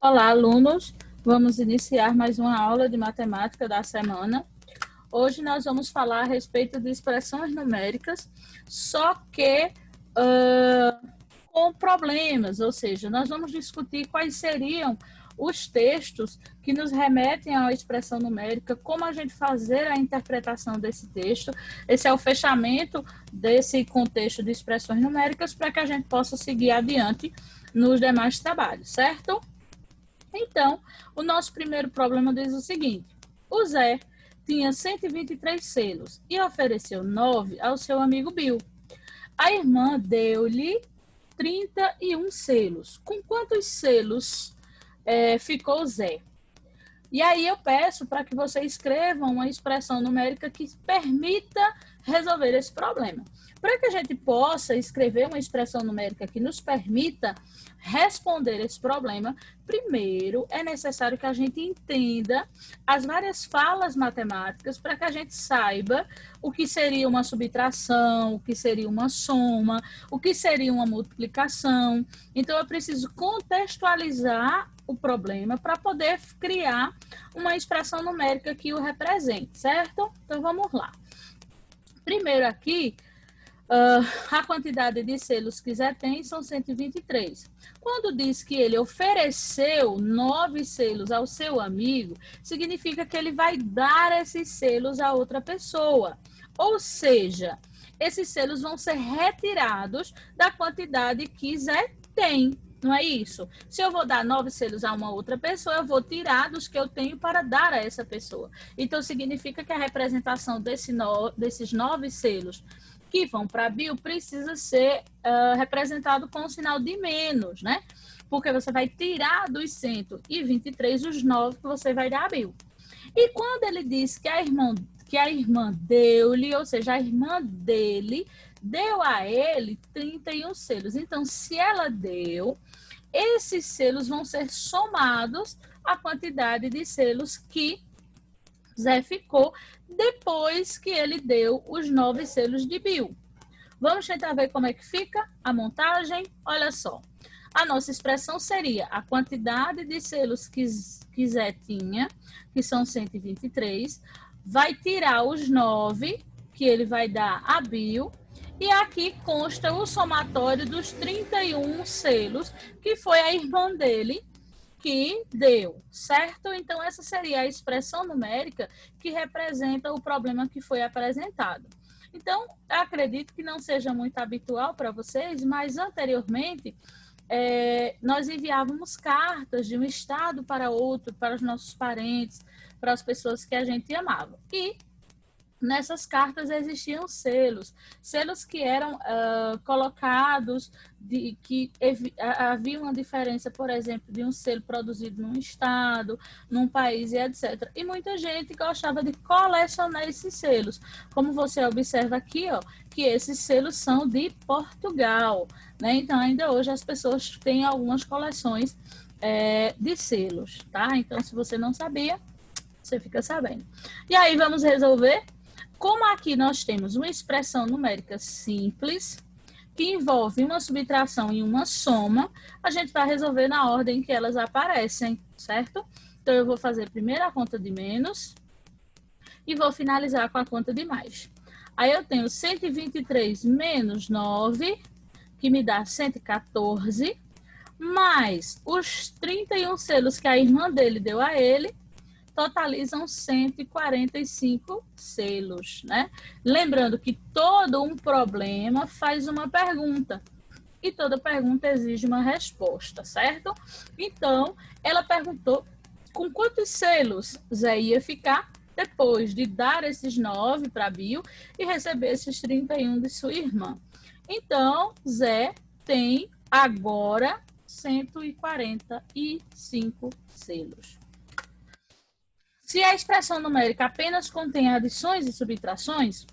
Olá, alunos! Vamos iniciar mais uma aula de matemática da semana. Hoje nós vamos falar a respeito de expressões numéricas, só que com problemas, ou seja, nós vamos discutir quais seriam os textos que nos remetem à expressão numérica, como a gente fazer a interpretação desse texto. Esse é o fechamento desse contexto de expressões numéricas para que a gente possa seguir adiante nos demais trabalhos, certo? Então, o nosso primeiro problema diz o seguinte: o Zé tinha 123 selos e ofereceu 9 ao seu amigo Bill. A irmã deu-lhe 31 selos. Com quantos selos ficou Zé? E aí eu peço para que você escreva uma expressão numérica que permita resolver esse problema. Para que a gente possa escrever uma expressão numérica que nos permita responder esse problema, primeiro é necessário que a gente entenda as várias falas matemáticas para que a gente saiba o que seria uma subtração, o que seria uma soma, o que seria uma multiplicação. Então, eu preciso contextualizar o problema para poder criar uma expressão numérica que o represente, certo? Então, vamos lá. Primeiro aqui, a quantidade de selos que Zé tem são 123. Quando diz que ele ofereceu 9 selos ao seu amigo, significa que ele vai dar esses selos a outra pessoa. Ou seja, esses selos vão ser retirados da quantidade que Zé tem. Não é isso? Se eu vou dar 9 selos a uma outra pessoa, eu vou tirar dos que eu tenho para dar a essa pessoa. Então, significa que a representação desses 9 selos que vão para Bill precisa ser representado com o sinal de menos, né? Porque você vai tirar dos 123 os 9 que você vai dar a Bill. E quando ele diz que a irmã deu-lhe, ou seja, a irmã dele deu a ele 31 selos. Então, se ela deu, esses selos vão ser somados à quantidade de selos que Zé ficou depois que ele deu os 9 selos de Bill. Vamos tentar ver como é que fica a montagem? Olha só. A nossa expressão seria a quantidade de selos que Zé tinha, que são 123, vai tirar os 9 que ele vai dar a Bill, e aqui consta o somatório dos 31 selos, que foi a irmã dele que deu, certo? Então, essa seria a expressão numérica que representa o problema que foi apresentado. Então, acredito que não seja muito habitual para vocês, mas anteriormente nós enviávamos cartas de um estado para outro, para os nossos parentes, para as pessoas que a gente amava. E nessas cartas existiam selos que eram colocados, que havia uma diferença, por exemplo, de um selo produzido num estado, num país e etc. E muita gente gostava de colecionar esses selos. Como você observa aqui, ó, que esses selos são de Portugal, né? Então, ainda hoje as pessoas têm algumas coleções de selos, tá? Então, se você não sabia, você fica sabendo. E aí, vamos resolver? Como aqui nós temos uma expressão numérica simples, que envolve uma subtração e uma soma, a gente vai resolver na ordem que elas aparecem, certo? Então, eu vou fazer primeiro a conta de menos e vou finalizar com a conta de mais. Aí, eu tenho 123 menos 9, que me dá 114, mais os 31 selos que a irmã dele deu a ele, totalizam 145 selos, né? Lembrando que todo um problema faz uma pergunta e toda pergunta exige uma resposta, certo? Então, ela perguntou com quantos selos Zé ia ficar depois de dar esses 9 para Bill e receber esses 31 de sua irmã. Então, Zé tem agora 145 selos. Se a expressão numérica apenas contém adições e subtrações,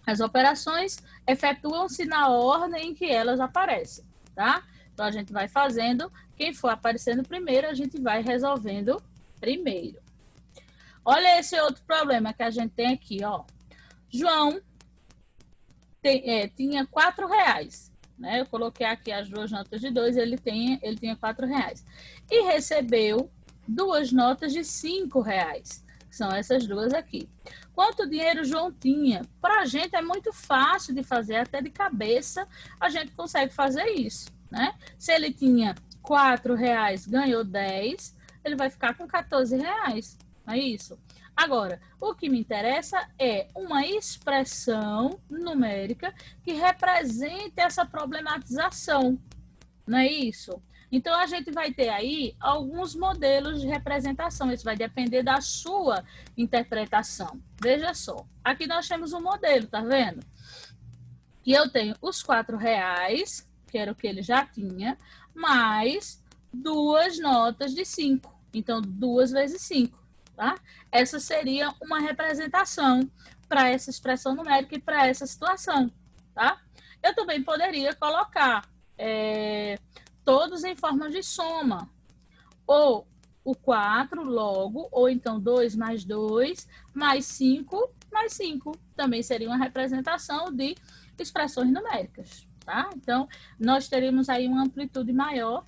as operações efetuam-se na ordem em que elas aparecem, tá? Então, a gente vai fazendo, quem for aparecendo primeiro, a gente vai resolvendo primeiro. Olha esse outro problema que a gente tem aqui, ó. João tinha R$4 né? Eu coloquei aqui as duas notas de 2, ele tinha R$4. E recebeu duas notas de R$5, que são essas duas aqui. Quanto dinheiro João tinha? Para a gente é muito fácil de fazer, até de cabeça a gente consegue fazer isso, né? Se ele tinha R$4, ganhou 10, ele vai ficar com R$14, não é isso? Agora, o que me interessa é uma expressão numérica que represente essa problematização, não é isso? Então, a gente vai ter aí alguns modelos de representação. Isso vai depender da sua interpretação. Veja só, aqui nós temos um modelo, tá vendo? E eu tenho os R$4, que era o que ele já tinha, mais duas notas de 5. Então, 2 vezes 5, tá? Essa seria uma representação para essa expressão numérica e para essa situação, tá? Eu também poderia colocar todos em forma de soma, ou o 4 logo, ou então 2 mais 2, mais 5, mais 5. Também seria uma representação de expressões numéricas, tá? Então, nós teríamos aí uma amplitude maior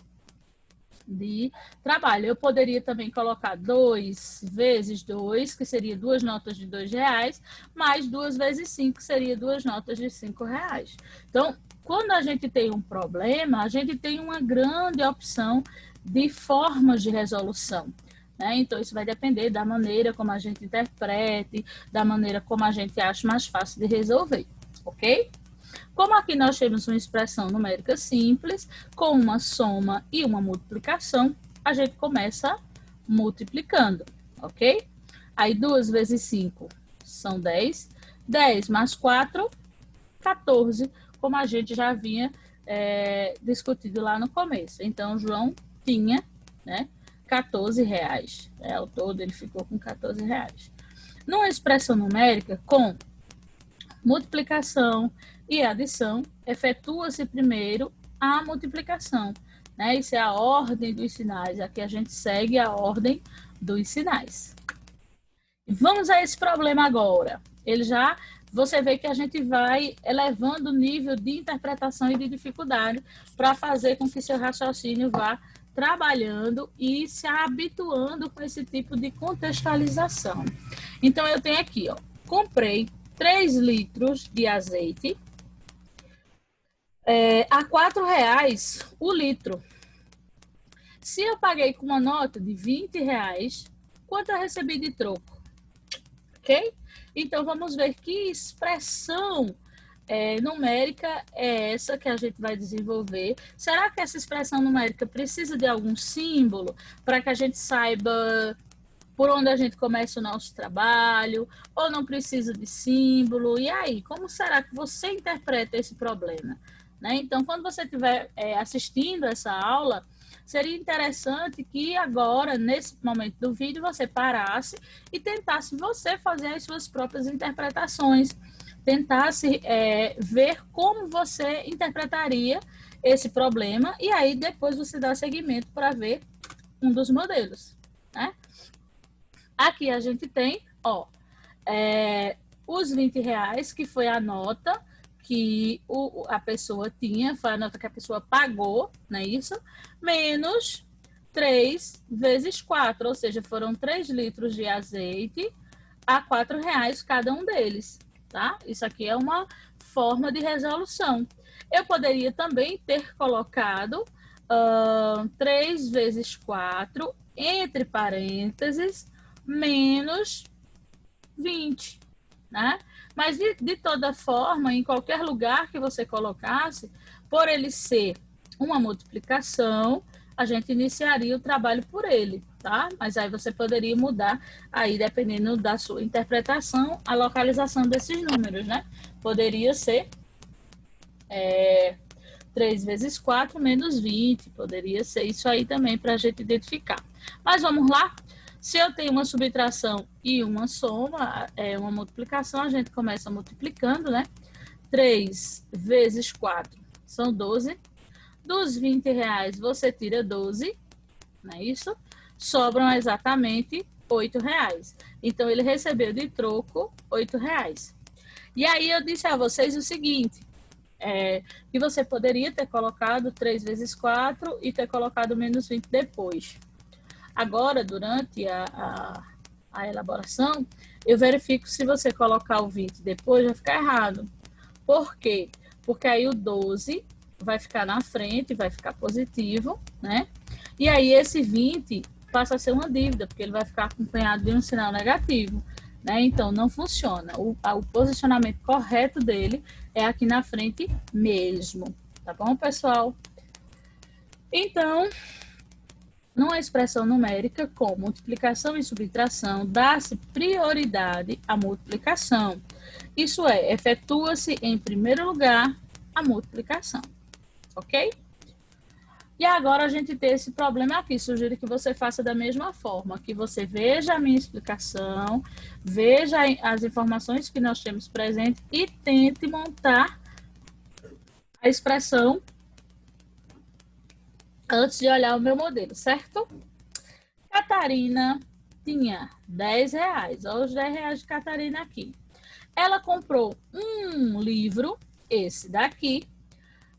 de trabalho. Eu poderia também colocar 2 vezes 2, que seria duas notas de R$2, mais 2 vezes 5, que seria duas notas de R$5. Então, quando a gente tem um problema, a gente tem uma grande opção de formas de resolução, né? Então, isso vai depender da maneira como a gente interprete, da maneira como a gente acha mais fácil de resolver, ok? Como aqui nós temos uma expressão numérica simples, com uma soma e uma multiplicação, a gente começa multiplicando, ok? Aí 2 vezes 5 são 10, 10 mais 4, 14, como a gente já havia discutido lá no começo. Então, o João tinha, né, R$14. Ao todo, ele ficou com R$14. Numa expressão numérica, com multiplicação e adição, efetua-se primeiro a multiplicação, né? Isso é a ordem dos sinais. Aqui a gente segue a ordem dos sinais. Vamos a esse problema agora. Você vê que a gente vai elevando o nível de interpretação e de dificuldade para fazer com que seu raciocínio vá trabalhando e se habituando com esse tipo de contextualização. Então, eu tenho aqui, ó, comprei 3 litros de azeite a R$4 o litro. Se eu paguei com uma nota de R$20, quanto eu recebi de troco? Ok? Então, vamos ver que expressão numérica é essa que a gente vai desenvolver. Será que essa expressão numérica precisa de algum símbolo para que a gente saiba por onde a gente começa o nosso trabalho, ou não precisa de símbolo? E aí, como será que você interpreta esse problema? Né? Então, quando você estiver assistindo essa aula, seria interessante que agora, nesse momento do vídeo, você parasse e tentasse você fazer as suas próprias interpretações, tentasse ver como você interpretaria esse problema, e aí depois você dá seguimento para ver um dos modelos, né? Aqui a gente tem, ó, os R$20, que foi a nota que a pessoa tinha, foi a nota que a pessoa pagou, não é isso? Menos 3 vezes 4, ou seja, foram 3 litros de azeite a R$4 cada um deles, tá? Isso aqui é uma forma de resolução. Eu poderia também ter colocado 3 vezes 4, entre parênteses, menos 20, né? Mas, de toda forma, em qualquer lugar que você colocasse, por ele ser uma multiplicação, a gente iniciaria o trabalho por ele, tá? Mas aí você poderia mudar, aí dependendo da sua interpretação, a localização desses números, né? Poderia ser 3 vezes 4 menos 20, poderia ser isso aí também para a gente identificar. Mas vamos lá? Se eu tenho uma subtração e uma soma, uma multiplicação, a gente começa multiplicando, né? 3 vezes 4 são 12. Dos R$20, você tira 12, não é isso? Sobram exatamente R$8. Então, ele recebeu de troco R$8. E aí, eu disse a vocês o seguinte, que você poderia ter colocado 3 vezes 4 e ter colocado menos 20 depois. Agora, durante a elaboração, eu verifico se você colocar o 20 depois, vai ficar errado. Por quê? Porque aí o 12 vai ficar na frente, vai ficar positivo, né? E aí esse 20 passa a ser uma dívida, porque ele vai ficar acompanhado de um sinal negativo, né? Então, não funciona. O posicionamento correto dele é aqui na frente mesmo, tá bom, pessoal? Então, numa expressão numérica com multiplicação e subtração, dá-se prioridade à multiplicação. Isso é, efetua-se em primeiro lugar a multiplicação, ok? E agora a gente tem esse problema aqui. Sugiro que você faça da mesma forma, que você veja a minha explicação, veja as informações que nós temos presente e tente montar a expressão antes de olhar o meu modelo, certo? Catarina tinha R$10. Olha os R$10 de Catarina aqui. Ela comprou um livro, esse daqui,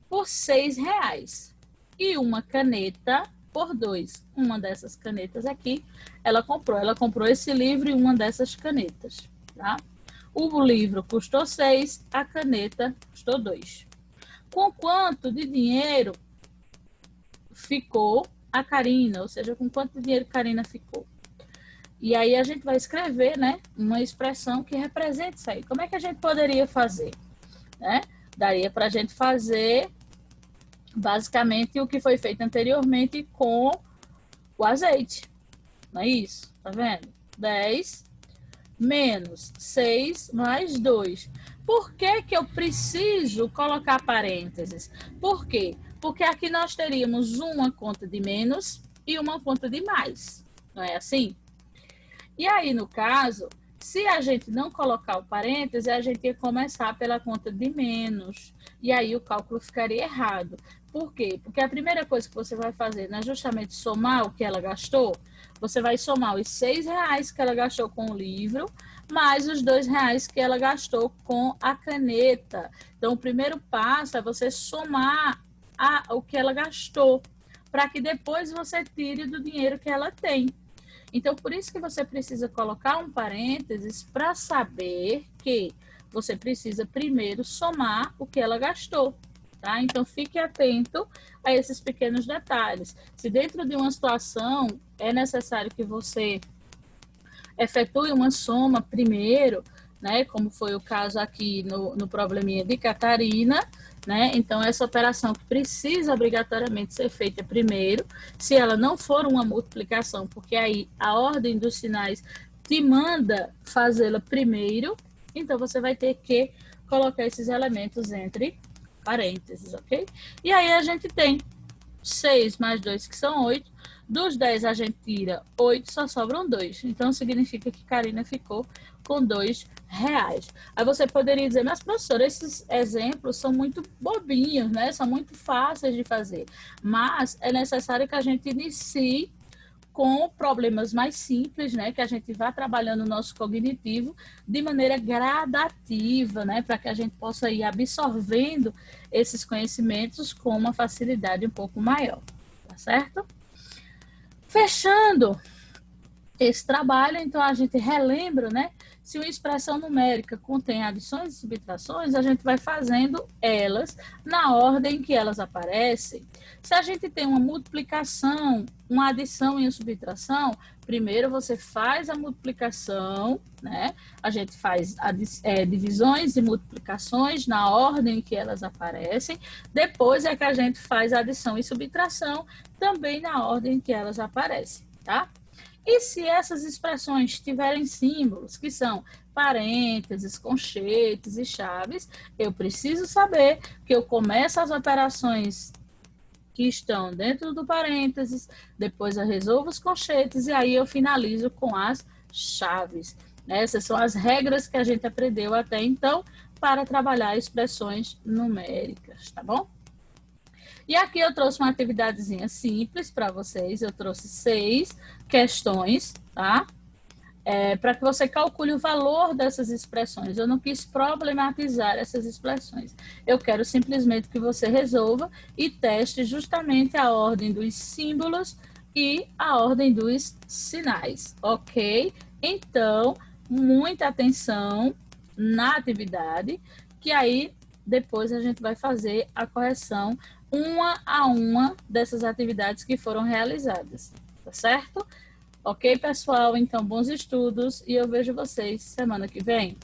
por R$6. E uma caneta por 2. Uma dessas canetas aqui, ela comprou esse livro e uma dessas canetas, tá? O livro custou 6, a caneta custou 2. Com quanto de dinheiro ficou a Karina? Ou seja, com quanto de dinheiro Karina ficou? E aí a gente vai escrever, né, uma expressão que represente isso aí. Como é que a gente poderia fazer? Né? Daria para a gente fazer basicamente o que foi feito anteriormente com o azeite. Não é isso? Tá vendo? 10 menos 6 mais 2. Por que que eu preciso colocar parênteses? Por quê? Porque aqui nós teríamos uma conta de menos e uma conta de mais. Não é assim? E aí, no caso, se a gente não colocar o parêntese, a gente ia começar pela conta de menos. E aí o cálculo ficaria errado. Por quê? Porque a primeira coisa que você vai fazer não é justamente somar o que ela gastou. Você vai somar os R$6 que ela gastou com o livro, mais os R$2 que ela gastou com a caneta. Então, o primeiro passo é você somar o que ela gastou, para que depois você tire do dinheiro que ela tem. Então, por isso que você precisa colocar um parênteses para saber que você precisa primeiro somar o que ela gastou, tá? Então, fique atento a esses pequenos detalhes. Se dentro de uma situação é necessário que você efetue uma soma primeiro, né? Como foi o caso aqui no probleminha de Catarina, né? Então, essa operação que precisa obrigatoriamente ser feita primeiro, se ela não for uma multiplicação, porque aí a ordem dos sinais te manda fazê-la primeiro, então você vai ter que colocar esses elementos entre parênteses, ok? E aí a gente tem 6 mais 2, que são 8. Dos 10 a gente tira 8, só sobram 2. Então, significa que Karina ficou com R$2. Aí você poderia dizer, mas professora, esses exemplos são muito bobinhos, né? São muito fáceis de fazer. Mas é necessário que a gente inicie com problemas mais simples, né? Que a gente vá trabalhando o nosso cognitivo de maneira gradativa, né? Para que a gente possa ir absorvendo esses conhecimentos com uma facilidade um pouco maior, tá certo? Fechando esse trabalho, então a gente relembra, né? Se uma expressão numérica contém adições e subtrações, a gente vai fazendo elas na ordem que elas aparecem. Se a gente tem uma multiplicação, uma adição e uma subtração, primeiro você faz a multiplicação, né? A gente faz divisões e multiplicações na ordem que elas aparecem. Depois é que a gente faz adição e subtração também na ordem que elas aparecem, tá? E se essas expressões tiverem símbolos, que são parênteses, conchetes e chaves, eu preciso saber que eu começo as operações que estão dentro do parênteses, depois eu resolvo os conchetes e aí eu finalizo com as chaves. Essas são as regras que a gente aprendeu até então para trabalhar expressões numéricas, tá bom? E aqui eu trouxe uma atividadezinha simples para vocês. Eu trouxe 6 questões, tá? para que você calcule o valor dessas expressões. Eu não quis problematizar essas expressões. Eu quero simplesmente que você resolva e teste justamente a ordem dos símbolos e a ordem dos sinais, ok? Então, muita atenção na atividade, que aí depois a gente vai fazer a correção uma a uma dessas atividades que foram realizadas, tá certo? Ok, pessoal? Então, bons estudos e eu vejo vocês semana que vem.